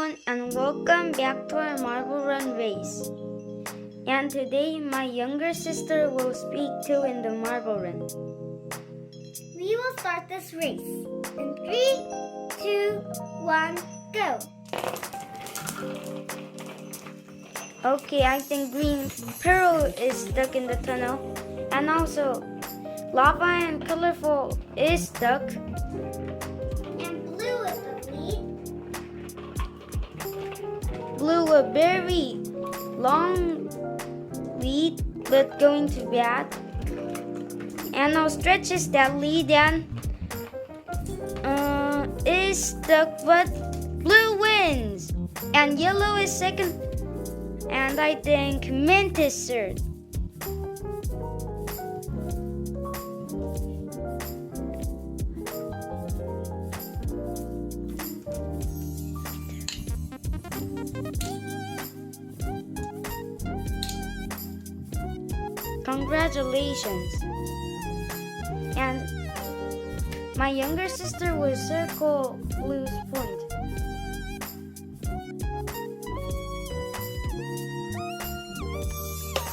everyone and welcome back to our Marble Run race. And today my younger sister will speak too in the Marble Run. We will start this race. In 3, 2, 1, go! Okay, I think green pearl is stuck in the tunnel. And also, lava and colorful is stuck. And blue is the lead. Blue a very long lead but going to bad. And now stretches that lead and is stuck but blue wins. And yellow is second. And I think mint is third. Congratulations. And my younger sister will circle blue's point.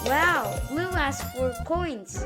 Wow, blue has 4 coins.